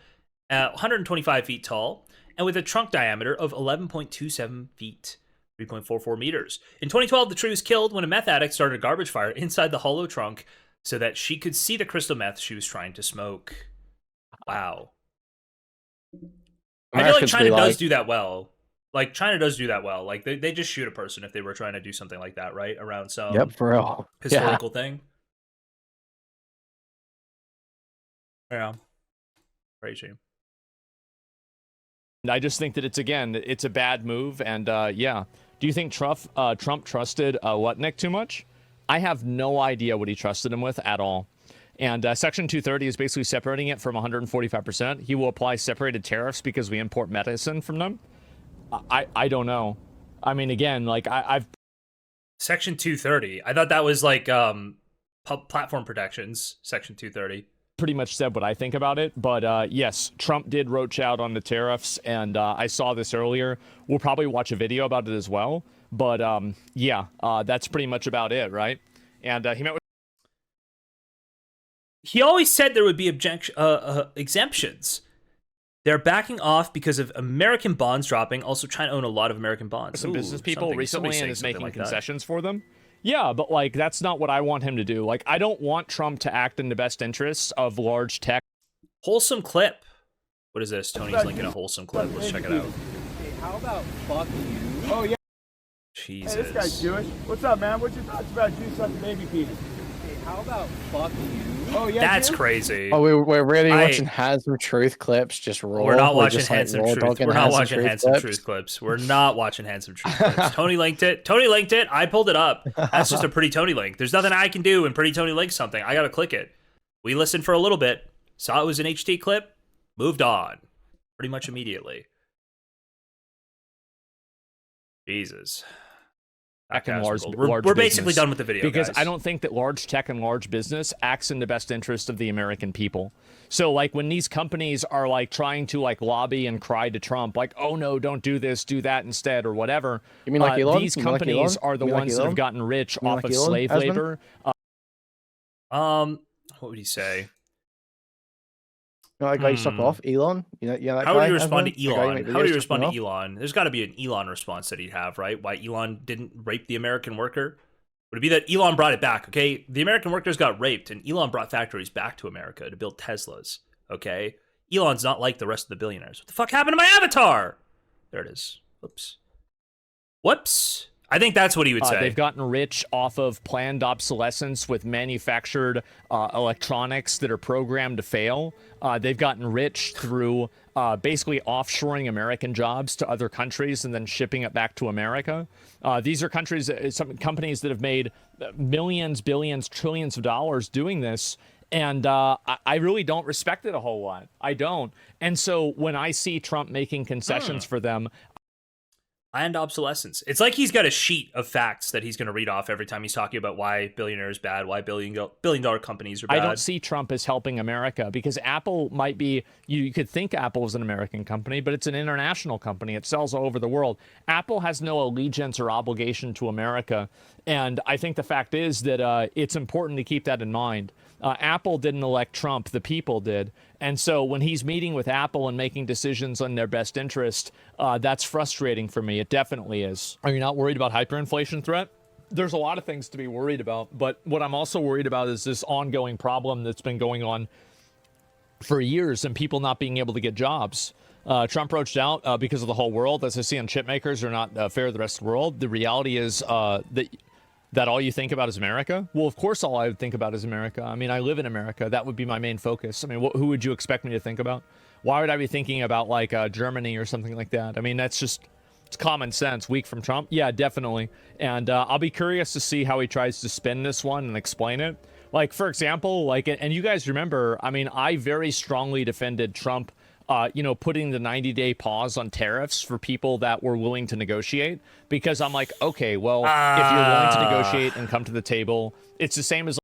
C: 125 feet tall, and with a trunk diameter of 11.27 feet, 3.44 meters. In 2012, the tree was killed when a meth addict started a garbage fire inside the hollow trunk so that she could see the crystal meth she was trying to smoke. Wow. I feel like China does do that well. Like, China does do that well. Like, they just shoot a person if they were trying to do something like that, right? Around some
B: for real.
C: historical thing. Yeah. Crazy.
A: I just think that it's a bad move. And yeah. Do you think Trump trusted Wtih too much? I have no idea what he trusted him with at all. And Section 230 is basically separating it from 145%. He will apply separated tariffs because we import medicine from them. I don't know. I mean, again, like I've
C: Section 230. I thought that was like platform protections. Section 230.
A: Pretty much said what I think about it, but yes, Trump did roach out on the tariffs, and I saw this earlier. We'll probably watch a video about it as well. But yeah, that's pretty much about it, right? And he met with.
C: He always said there would be exemptions. They're backing off because of American bonds dropping. Also, trying to own a lot of American bonds.
A: Some business people recently and is making concessions for them. Yeah, but like that's not what I want him to do. Like I don't want Trump to act in the best interests of large tech.
C: Wholesome clip. What is this? Tony's linking a wholesome clip. Let's check it out.
G: Hey, how about fuck you? Oh yeah.
C: Jesus.
G: Hey, this guy's Jewish. What's up, man? What's your thoughts about Jews sucking baby penis? Hey, how about fuck you? Oh yeah.
C: That's crazy.
B: Oh, we're really watching Handsome Truth clips. Just raw.
C: We're not watching Handsome Truth. We're not watching Handsome Truth clips. We're not watching Handsome Truth clips. Tony linked it. Tony linked it. I pulled it up. That's just a Pretty Tony link. There's nothing I can do when Pretty Tony links something. I gotta click it. We listened for a little bit. Saw it was an HT clip. Moved on. Pretty much immediately. Jesus. We're basically done with the video,
A: because
C: guys.
A: I don't think that large tech and large business acts in the best interest of the American people. So like when these companies are like trying to like lobby and cry to Trump, like, oh no, don't do this, do that instead or whatever.
B: You mean like Elon?
A: These companies are the ones that have gotten rich off of slave labor.
C: What would he say?
B: You know that guy you suck off, Elon? You know that
C: How
B: guy,
C: would you respond
B: Asmon?
C: to Elon? How would you respond to Elon? There's got to be an Elon response that he'd have, right? Why Elon didn't rape the American worker? Would it be that Elon brought it back, okay? The American workers got raped, and Elon brought factories back to America to build Teslas, okay? Elon's not like the rest of the billionaires. What the fuck happened to my avatar? There it is. Whoops. Whoops. I think that's what he would say.
A: They've gotten rich off of planned obsolescence with manufactured electronics that are programmed to fail. They've gotten rich through basically offshoring American jobs to other countries and then shipping it back to America. These are countries, some companies that have made millions, billions, trillions of dollars doing this. And I really don't respect it a whole lot. I don't. And so when I see Trump making concessions for them,
C: and obsolescence. It's like he's got a sheet of facts that he's going to read off every time he's talking about why billionaires bad, why billion-dollar companies are bad.
A: I don't see Trump as helping America, because Apple might be, you could think Apple is an American company, but it's an international company. It sells all over the world. Apple has no allegiance or obligation to America. And I think the fact is that it's important to keep that in mind. Apple didn't elect Trump, the people did. And so when he's meeting with Apple and making decisions on their best interest, that's frustrating for me. It definitely is. Are you not worried about hyperinflation threat? There's a lot of things to be worried about, but what I'm also worried about is this ongoing problem that's been going on for years and people not being able to get jobs. Trump roached out because of the whole world. As I see on chip makers are not fair to the rest of the world. The reality is that all you think about is America? Well, of course all I would think about is America. I mean, I live in America. That would be my main focus. I mean, who would you expect me to think about? Why would I be thinking about, like, Germany or something like that? I mean, that's just, it's common sense. Weak from Trump? Yeah, definitely. And I'll be curious to see how he tries to spin this one and explain it. Like, for example, like, and you guys remember, I mean, I very strongly defended Trump putting the 90-day pause on tariffs for people that were willing to negotiate, because I'm like, okay, well, if you're willing to negotiate and come to the table, it's the same as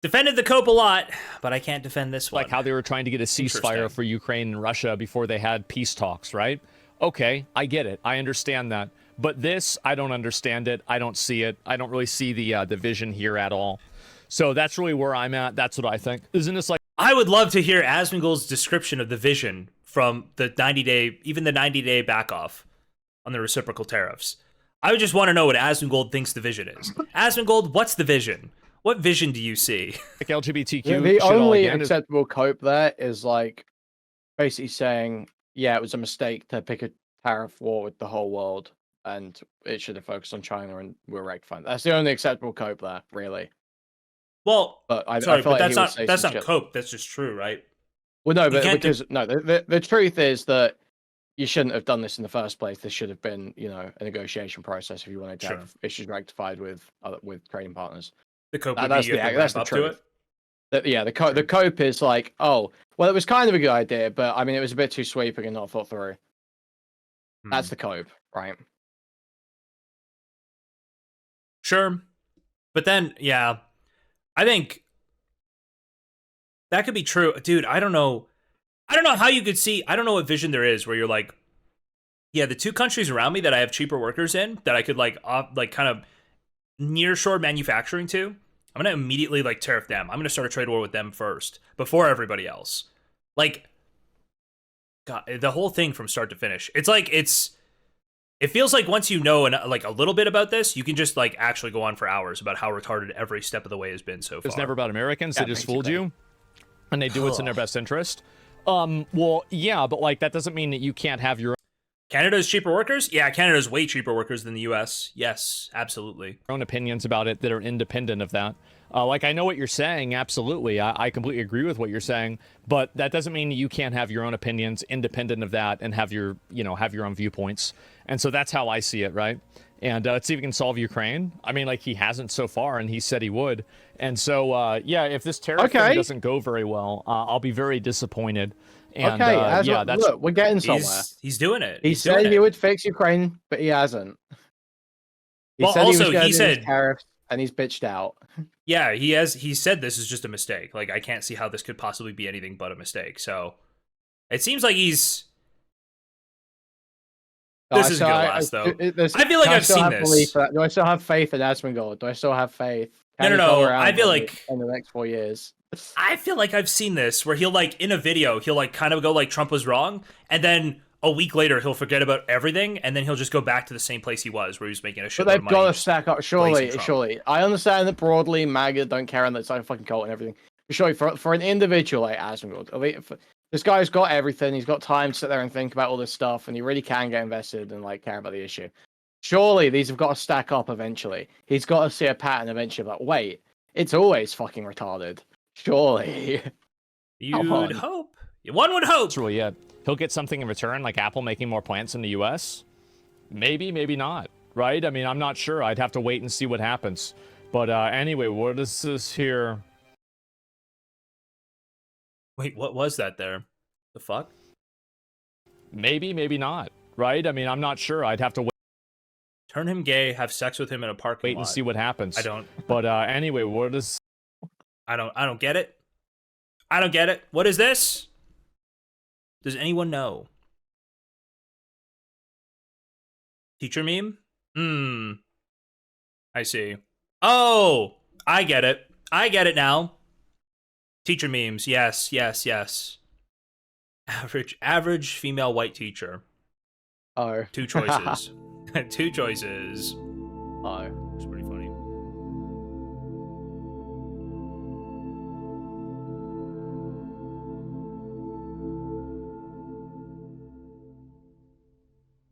C: defended the COPE a lot, but I can't defend this one.
A: Like how they were trying to get a ceasefire for Ukraine and Russia before they had peace talks, right? Okay, I get it. I understand that. But this, I don't understand it. I don't see it. I don't really see the vision here at all. So that's really where I'm at. That's what I think. Isn't this like...
C: I would love to hear Asmongold's description of the vision from the 90-day back off on the reciprocal tariffs. I would just want to know what Asmongold thinks the vision is. Asmongold, what's the vision? What vision do you see?
A: Like LGBTQ.
B: Yeah, the only acceptable cope there is like basically saying, yeah, it was a mistake to pick a tariff war with the whole world, and it should have focused on China, and we're rectifying. That's the only acceptable cope there, really.
C: Well,
B: but I
C: sorry,
B: feel
C: but
B: like
C: that's not cope. That's just true, right?
B: Well, no, but because the truth is that you shouldn't have done this in the first place. This should have been, a negotiation process if you wanted to have issues rectified with trading partners.
C: The cope
B: that's the truth. The cope is like, oh, well, it was kind of a good idea, but I mean, it was a bit too sweeping and not thought through. That's the cope, right?
C: Sure, but then, yeah, I think that could be true, dude. I don't know how you could see. I don't know what vision there is where you're like, yeah, the two countries around me that I have cheaper workers in that I could kind of nearshore manufacturing to, I'm gonna immediately tariff them. I'm gonna start a trade war with them first before everybody else. Like, God, the whole thing from start to finish. It feels like once you know a little bit about this, you can just actually go on for hours about how retarded every step of the way has been so far.
A: It's never about Americans. They just fooled you, and they do what's in their best interest. Well, yeah, but that doesn't mean that you can't have your
C: Canada's cheaper workers? Yeah, Canada's way cheaper workers than the US. Yes, absolutely.
A: Own opinions about it that are independent of that. I know what you're saying, absolutely. I completely agree with what you're saying, but that doesn't mean you can't have your own opinions independent of that and have your own viewpoints. And so that's how I see it, right? And let's see if we can solve Ukraine. I mean, he hasn't so far, and he said he would. And so, yeah, if this tariff thing doesn't go very well, I'll be very disappointed. And,
B: look, we're getting somewhere.
C: He's doing it.
B: He said he would fix Ukraine, but he hasn't. He said tariffs, and he's bitched out.
C: Yeah, he has. He said this is just a mistake. I can't see how this could possibly be anything but a mistake. So it seems like he's. This is gonna last, though. I feel like I've seen this.
B: Do I still have faith in Asmongold? Do I still have faith?
C: No. I feel like
B: in the next 4 years.
C: I feel like I've seen this where he'll in a video he'll kind of go Trump was wrong, and then a week later he'll forget about everything, and then he'll just go back to the same place he was where he was making a shit.
B: But they've got to stack up. Surely. I understand that broadly MAGA don't care and that's like a fucking cult and everything. But surely for an individual like Asmongold, this guy's got everything. He's got time to sit there and think about all this stuff, and he really can get invested and care about the issue. Surely these have got to stack up eventually. He's got to see a pattern eventually. Wait, it's always fucking retarded. Surely.
C: You'd hope. One would hope.
A: It's really it. He'll get something in return, like Apple making more plants in the US. Maybe, maybe not. Right? I mean, I'm not sure. I'd have to wait and see what happens. But anyway, what is this here?
C: Wait, what was that there? The fuck?
A: Maybe, maybe not. Right? I mean, I'm not sure. I'd have to wait.
C: Turn him gay, have sex with him in a parking lot.
A: And see what happens.
C: I don't.
A: But anyway, what is?
C: I don't get it. I don't get it. What is this? Does anyone know? Teacher meme? I see. Oh, I get it. I get it now. Teacher memes. Yes, yes, yes. Average female white teacher.
B: Oh.
C: 2 choices. 2 choices.
B: Oh.